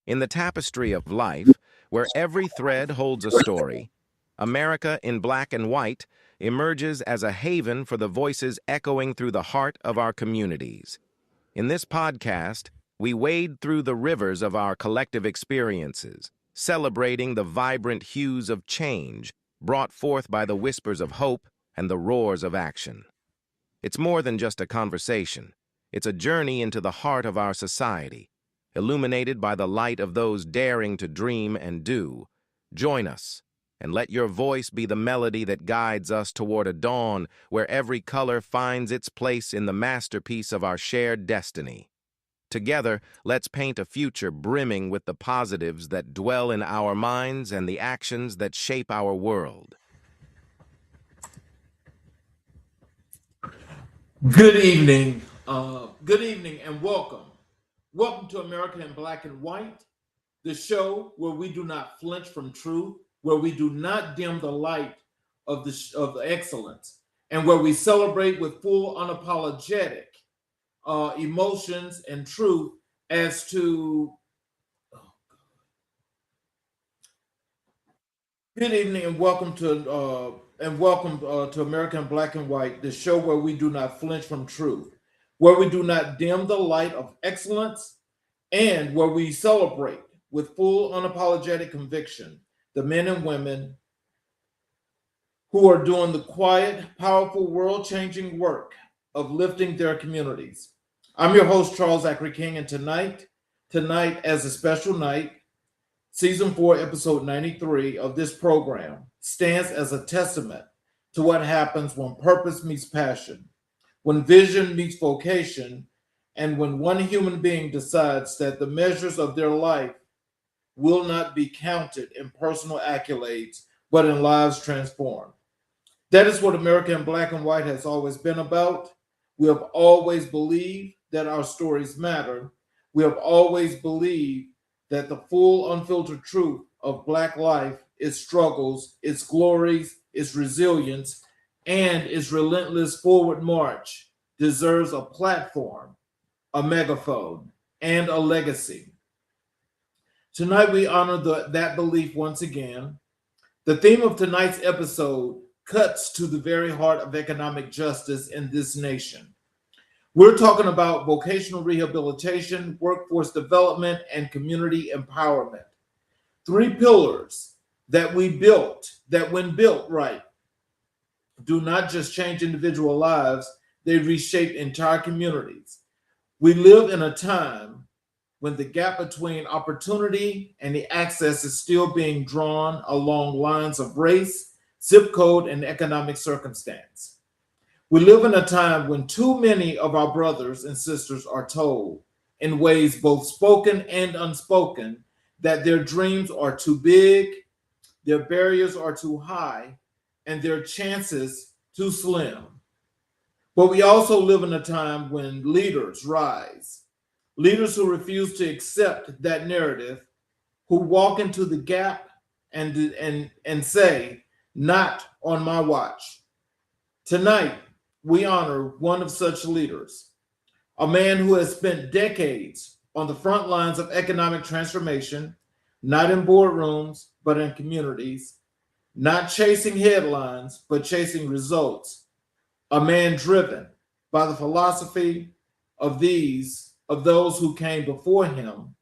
In the tapestry of life, where every thread holds a story, America in Black and White emerges as a haven for the voices echoing through the heart of our communities. In this podcast, we wade through the rivers of our collective experiences, celebrating the vibrant hues of change brought forth by the whispers of hope and the roars of action. It's more than just a conversation. It's a journey into the heart of our society, illuminated by the light of those daring to dream and do. Join us, and let your voice be the melody that guides us toward a dawn where every color finds its place in the masterpiece of our shared destiny. Together, let's paint a future brimming with the positives that dwell in our minds and the actions that shape our world. Good evening. Good evening and welcome. Welcome to America in Black and White, the show where we do not flinch from truth, where we do not dim the light of the excellence, and where we celebrate with full unapologetic emotions and truth as to. Good evening and welcome to America in Black and White, the show where we do not flinch from truth, where we do not dim the light of excellence, and where we celebrate with full unapologetic conviction the men and women who are doing the quiet, powerful, world-changing work of lifting their communities. I'm your host, Charles Zachary King, and tonight as a special night, Season 4, Episode 93 of this program stands as a testament to what happens when purpose meets passion, when vision meets vocation, and when one human being decides that the measures of their life will not be counted in personal accolades, but in lives transformed. That is what America in Black and White has always been about. We have always believed that our stories matter. We have always believed that the full, unfiltered truth of Black life, its struggles, its glories, its resilience, and its relentless forward march deserves a platform, a megaphone, and a legacy. Tonight, we honor that belief once again. The theme of tonight's episode cuts to the very heart of economic justice in this nation. We're talking about vocational rehabilitation, workforce development, and community empowerment. Three pillars that we built, that when built right, do not just change individual lives, they reshape entire communities. We live in a time when the gap between opportunity and the access is still being drawn along lines of race, zip code, and economic circumstance. We live in a time when too many of our brothers and sisters are told, in ways both spoken and unspoken, that their dreams are too big, their barriers are too high, and their chances too slim. But we also live in a time when leaders rise, leaders who refuse to accept that narrative, who walk into the gap and say, "Not on my watch." Tonight, we honor one of such leaders, a man who has spent decades on the front lines of economic transformation, not in boardrooms, but in communities, not chasing headlines, but chasing results. A man driven by the philosophy of those who came before him,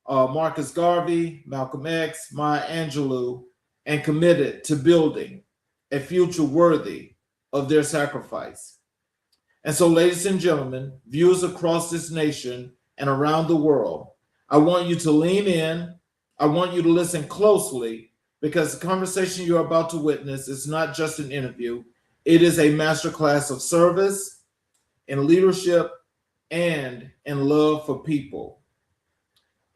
Marcus Garvey, Malcolm X, Maya Angelou, and committed to building a future worthy of their sacrifice. And so, ladies and gentlemen, viewers across this nation and around the world, I want you to lean in. I want you to listen closely, because the conversation you're about to witness is not just an interview. It is a masterclass of service, in leadership, and in love for people.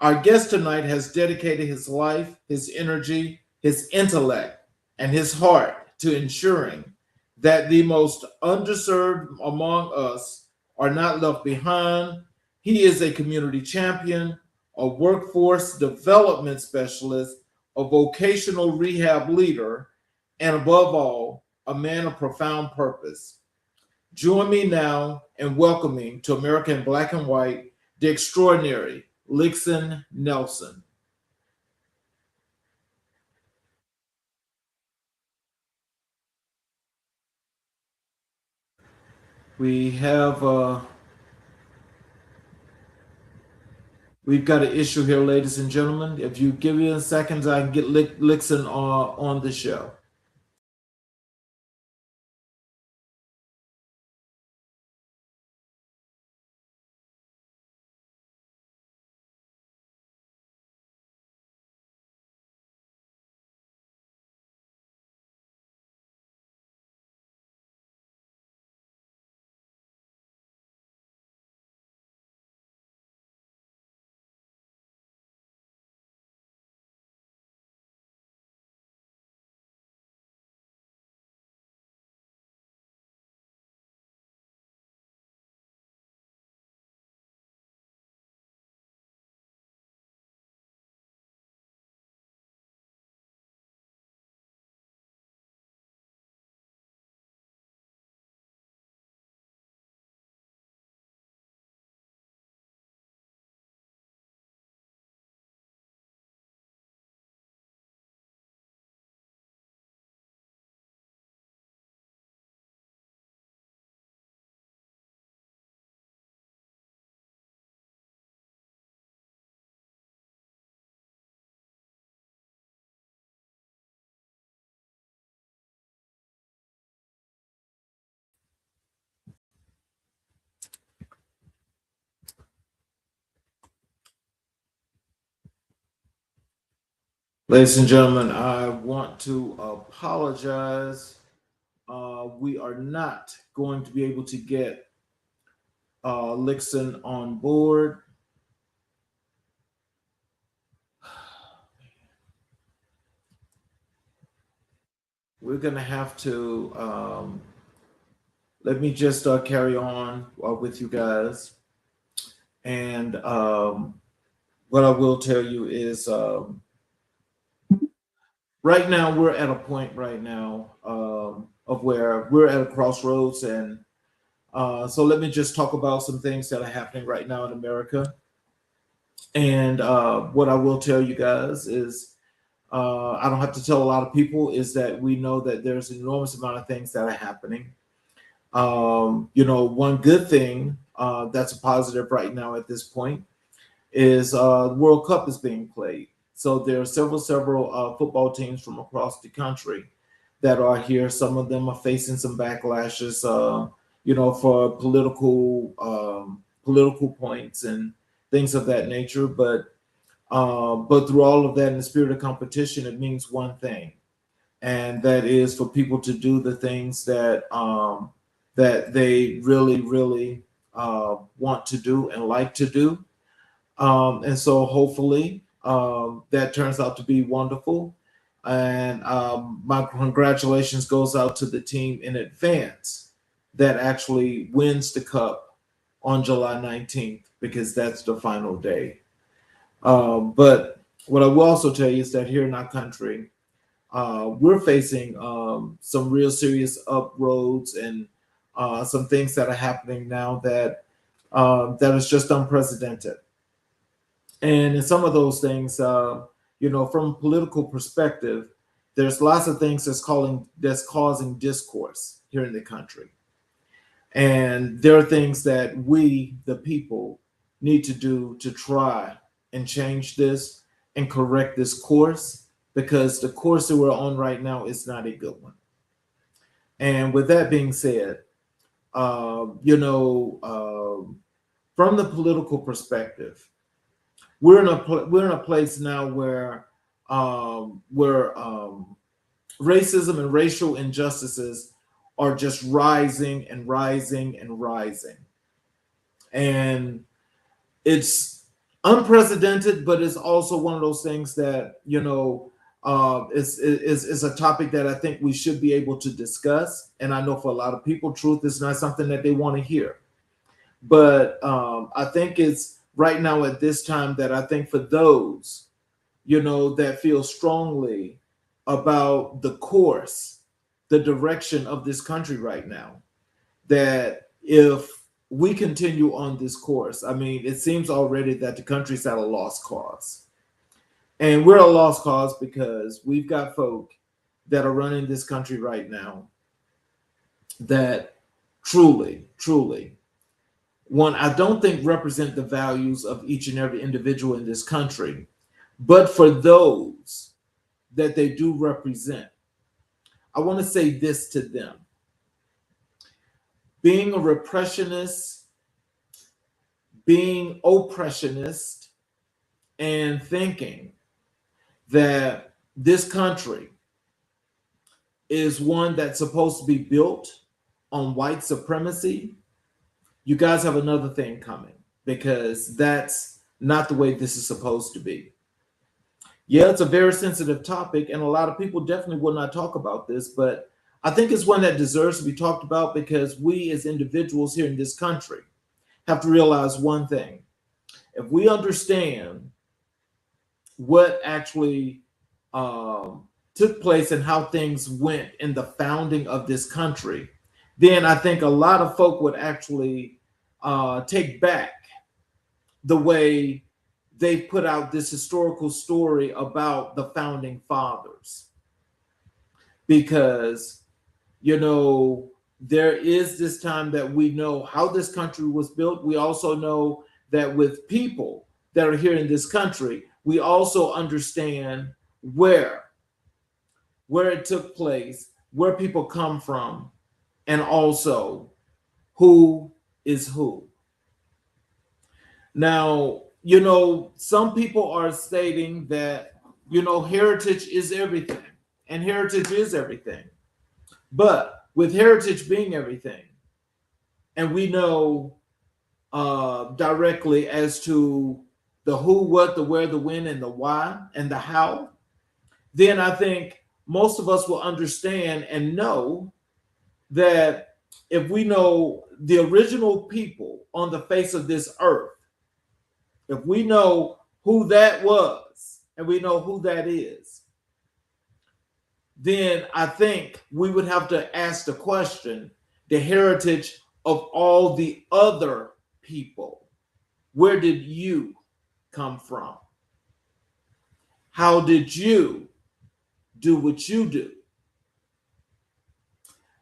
Our guest tonight has dedicated his life, his energy, his intellect, and his heart to ensuring that the most underserved among us are not left behind. He is a community champion, a workforce development specialist, a vocational rehab leader, and above all, a man of profound purpose. Join me now in welcoming to America in Black and White the extraordinary Lixon Nelson. We have we've got an issue here, ladies and gentlemen. If you give me a second, I can get Lixon on the show. Ladies and gentlemen, I want to apologize. We are not going to be able to get Lixon on board. We're going to have to let me just carry on with you guys. And what I will tell you is right now we're at a point right now of where we're at a crossroads. And so let me just talk about some things that are happening right now in America. And what I will tell you guys is I don't have to tell a lot of people is that we know that there's an enormous amount of things that are happening. One good thing that's a positive right now at this point is the World Cup is being played. So there are several football teams from across the country that are here. Some of them are facing some backlashes, for political points and things of that nature. But through all of that, in the spirit of competition, it means one thing, and that is for people to do the things that that they really, really want to do and like to do. And so hopefully that turns out to be wonderful. And my congratulations goes out to the team in advance that actually wins the cup on July 19th, because that's the final day. But what I will also tell you is that here in our country, we're facing some real serious uproads and some things that are happening now that that is just unprecedented. And in some of those things, from a political perspective, there's lots of things that's causing discourse here in the country. And there are things that we, the people, need to do to try and change this and correct this course, because the course that we're on right now is not a good one. And with that being said, from the political perspective, we're in a place now where racism and racial injustices are just rising and rising and rising, and it's unprecedented. But it's also one of those things that is a topic that I think we should be able to discuss. And I know for a lot of people, truth is not something that they want to hear. But I think it's right now at this time that I think for those, that feel strongly about the course, the direction of this country right now, that if we continue on this course. I mean, it seems already that the country's at a lost cause. And we're a lost cause because we've got folk that are running this country right now that truly, truly, one, I don't think represent the values of each and every individual in this country. But for those that they do represent, I want to say this to them. Being a repressionist, being oppressionist, and thinking that this country is one that's supposed to be built on white supremacy, you guys have another thing coming, because that's not the way this is supposed to be. Yeah, it's a very sensitive topic, and a lot of people definitely will not talk about this, but I think it's one that deserves to be talked about, because we as individuals here in this country have to realize one thing. If we understand what actually took place and how things went in the founding of this country, then I think a lot of folk would actually take back the way they put out this historical story about the founding fathers. Because, you know, there is this time that we know how this country was built. We also know that with people that are here in this country, we also understand where it took place, where people come from, and also who is who. Now, you know, some people are stating that, you know, heritage is everything, and heritage is everything. But with heritage being everything, and we know directly as to the who, what, the where, the when, and the why, and the how, then I think most of us will understand and know that if we know the original people on the face of this earth, if we know who that was and we know who that is, then I think we would have to ask the question, the heritage of all the other people. Where did you come from? How did you do what you do?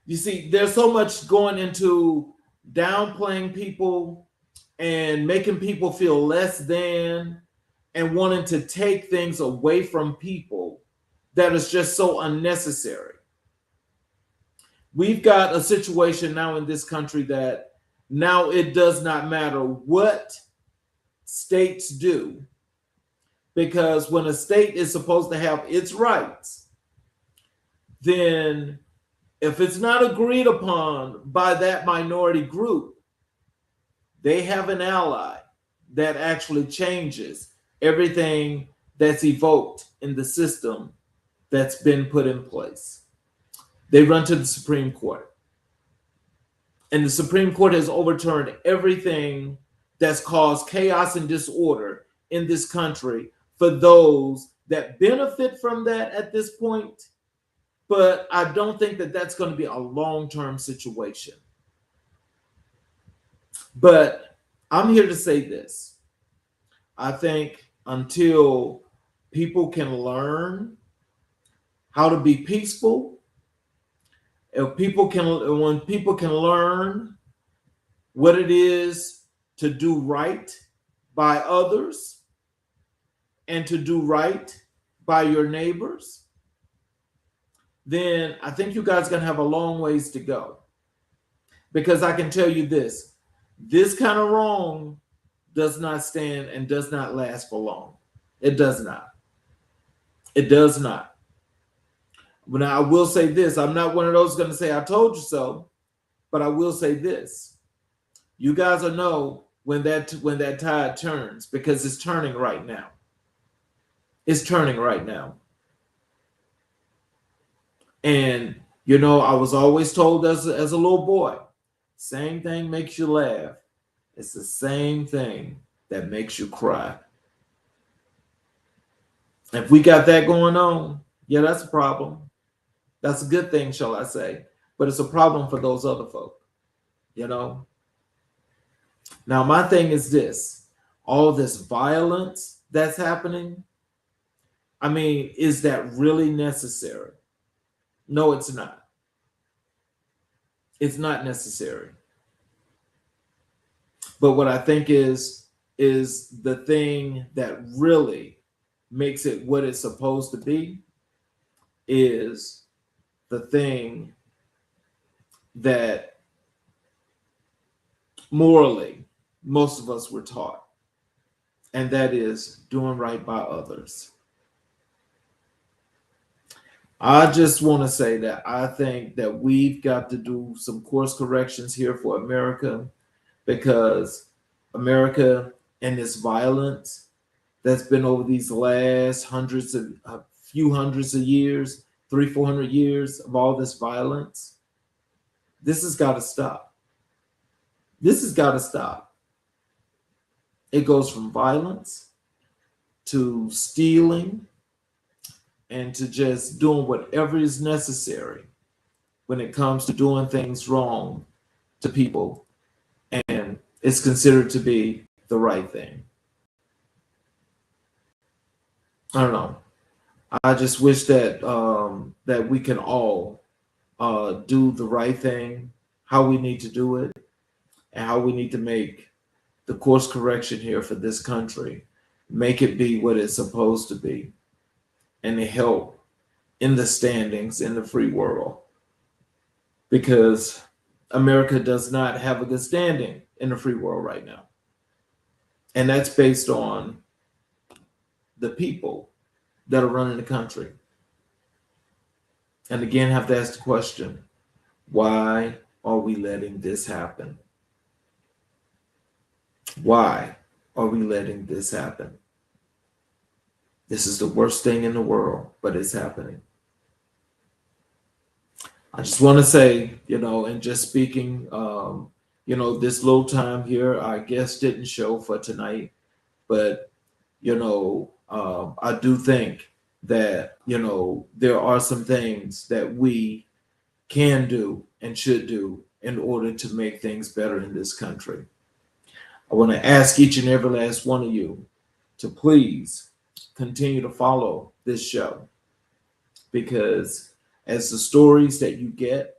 You see, there's so much going into downplaying people and making people feel less than, and wanting to take things away from people, that is just so unnecessary. We've got a situation now in this country that now it does not matter what states do, because when a state is supposed to have its rights, then if it's not agreed upon by that minority group, they have an ally that actually changes everything that's evoked in the system that's been put in place. They run to the Supreme Court. And the Supreme Court has overturned everything that's caused chaos and disorder in this country for those that benefit from that at this point. But I don't think that that's going to be a long-term situation. But I'm here to say this. I think until people can learn how to be peaceful, when people can learn what it is to do right by others and to do right by your neighbors, then I think you guys are going to have a long ways to go. Because I can tell you this kind of wrong does not stand and does not last for long. It does not. It does not. But now I will say this. I'm not one of those going to say, I told you so. But I will say this. You guys will know when that tide turns, because it's turning right now. It's turning right now. And, you know, I was always told as a little boy, same thing makes you laugh. It's the same thing that makes you cry. If we got that going on, yeah, that's a problem. That's a good thing, shall I say. But it's a problem for those other folk, you know. Now, my thing is this: all this violence that's happening, I mean, is that really necessary? No, it's not. It's not necessary. But what I think is the thing that really makes it what it's supposed to be is the thing that morally most of us were taught, and that is doing right by others. I just want to say that I think that we've got to do some course corrections here for America, because America and this violence that's been over these last a few hundreds of years, 300-400 years of all this violence, this has got to stop. This has got to stop. It goes from violence to stealing and to just doing whatever is necessary when it comes to doing things wrong to people, and it's considered to be the right thing. I don't know. I just wish that that we can all do the right thing, how we need to do it, and how we need to make the course correction here for this country, make it be what it's supposed to be, and to help in the standings in the free world. Because America does not have a good standing in the free world right now. And that's based on the people that are running the country. And again, have to ask the question, why are we letting this happen? Why are we letting this happen? This is the worst thing in the world, but it's happening. I just want to say, and just speaking, this little time here, our guest didn't show for tonight, but, I do think that, there are some things that we can do and should do in order to make things better in this country. I want to ask each and every last one of you to please continue to follow this show, because as the stories that you get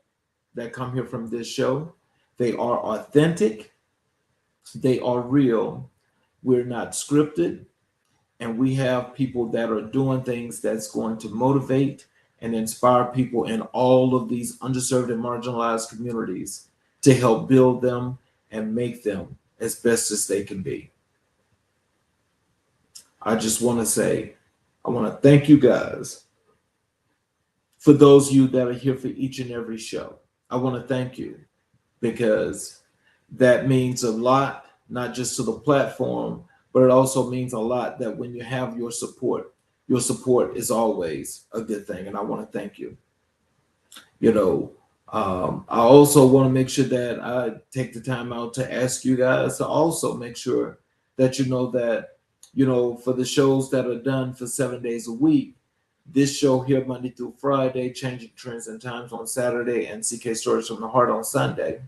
that come here from this show, they are authentic, they are real, we're not scripted, and we have people that are doing things that's going to motivate and inspire people in all of these underserved and marginalized communities to help build them and make them as best as they can be. I just want to say, I want to thank you guys. For those of you that are here for each and every show, I want to thank you, because that means a lot, not just to the platform, but it also means a lot that when you have your support is always a good thing. And I want to thank you. I also want to make sure that I take the time out to ask you guys to also make sure that for the shows that are done for 7 days a week, this show here Monday through Friday, Changing Trends and Times on Saturday, and CK Stories from the Heart on Sunday,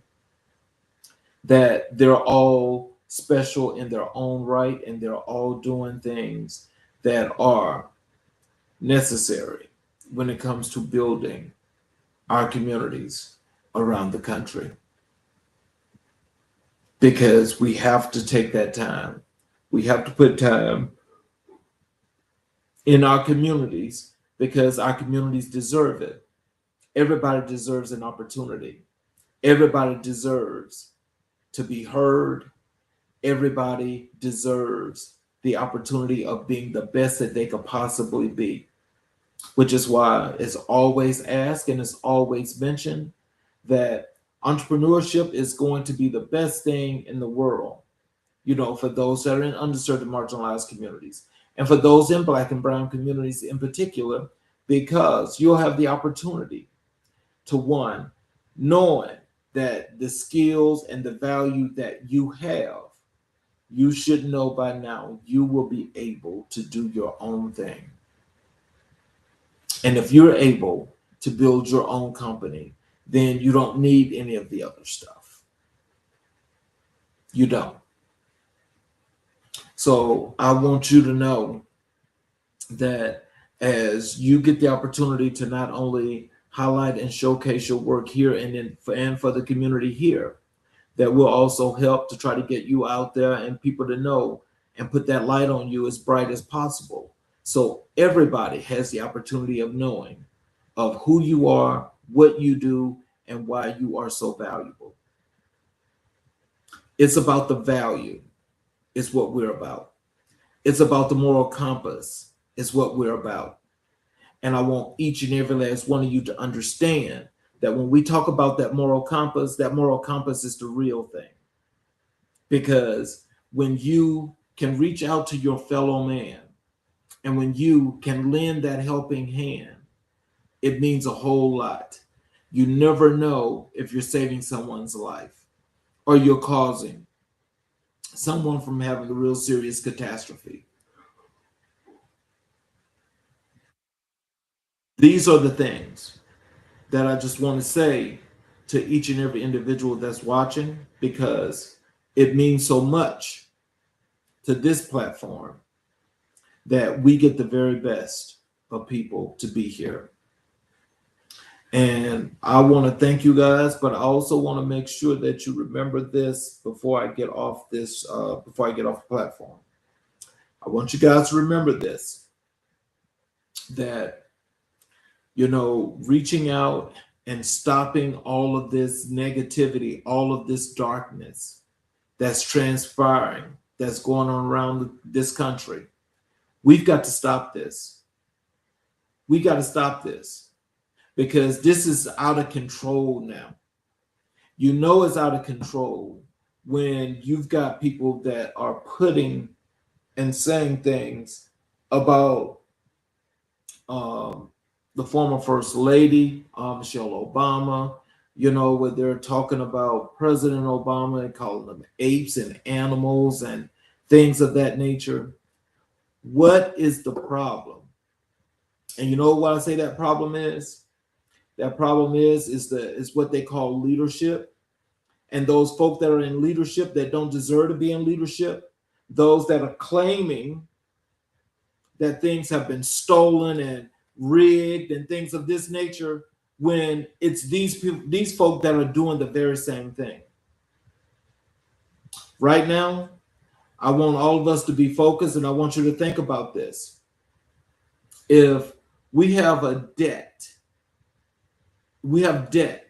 that they're all special in their own right, and they're all doing things that are necessary when it comes to building our communities around the country. Because we have to take that time. We have to put time in our communities, because our communities deserve it. Everybody deserves an opportunity. Everybody deserves to be heard. Everybody deserves the opportunity of being the best that they could possibly be, which is why it's always asked and it's always mentioned that entrepreneurship is going to be the best thing in the world, for those that are in underserved and marginalized communities, and for those in Black and Brown communities in particular, because you'll have the opportunity to, one, knowing that the skills and the value that you have, you should know by now, you will be able to do your own thing. And if you're able to build your own company, then you don't need any of the other stuff. You don't. So I want you to know that as you get the opportunity to not only highlight and showcase your work here and for the community here, that will also help to try to get you out there and people to know and put that light on you as bright as possible. So everybody has the opportunity of knowing of who you are, what you do, and why you are so valuable. It's about the value, is what we're about. It's about the moral compass, is what we're about. And I want each and every last one of you to understand that when we talk about that moral compass is the real thing. Because when you can reach out to your fellow man and when you can lend that helping hand, it means a whole lot. You never know if you're saving someone's life or you're causing someone from having a real serious catastrophe. These are the things that I just want to say to each and every individual that's watching, because it means so much to this platform that we get the very best of people to be here. And I want to thank you guys, but I also want to make sure that you remember this before I get off the platform. I want you guys to remember this, that, you know, reaching out and stopping all of this negativity, all of this darkness that's transpiring, that's going on around this country. We've got to stop this. We got to stop this, because this is out of control now. You know it's out of control when you've got people that are putting and saying things about the former First Lady, Michelle Obama, you know, where they're talking about President Obama and calling them apes and animals and things of that nature. What is the problem? And you know what I say that problem is? That problem is what they call leadership. And those folk that are in leadership that don't deserve to be in leadership, those that are claiming that things have been stolen and rigged and things of this nature, when it's these people, these folk that are doing the very same thing. Right now, I want all of us to be focused, and I want you to think about this. If we have a debt, we have debt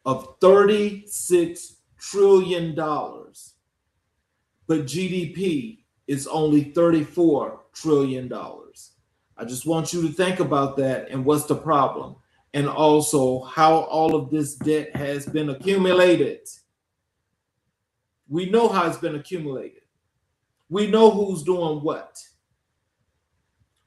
of $36 trillion, but GDP is only $34 trillion. I just want you to think about that and what's the problem, and also how all of this debt has been accumulated. We know how it's been accumulated. We know who's doing what.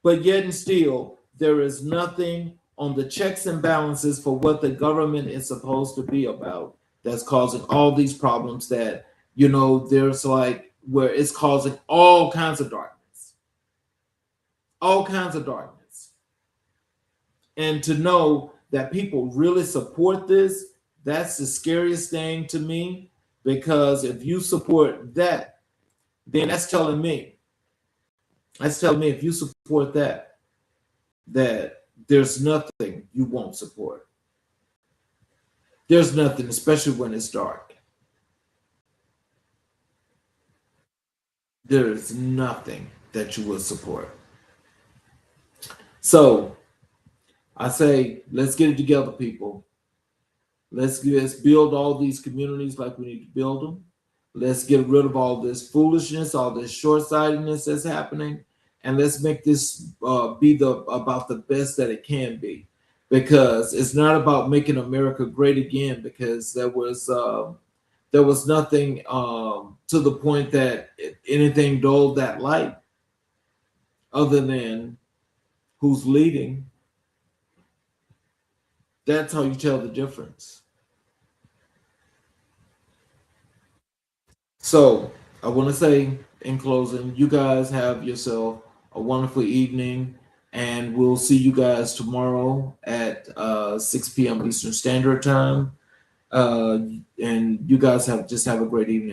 But yet and still, there is nothing on the checks and balances for what the government is supposed to be about that's causing all these problems that, you know, there's like where it's causing all kinds of darkness. All kinds of darkness. And to know that people really support this, that's the scariest thing to me, because if you support that, then that's telling me if you support that, that there's nothing you won't support. There's nothing, especially when it's dark. There is nothing that you will support. So I say, let's get it together, people. Let's build all these communities like we need to build them. Let's get rid of all this foolishness, all this short-sightedness that's happening, and let's make this be about the best that it can be. Because it's not about making America great again, because there was nothing to the point that anything dulled that light, other than who's leading. That's how you tell the difference. So I want to say in closing, you guys have yourself a wonderful evening, and we'll see you guys tomorrow at 6 p.m. Eastern Standard Time. And you guys have a great evening.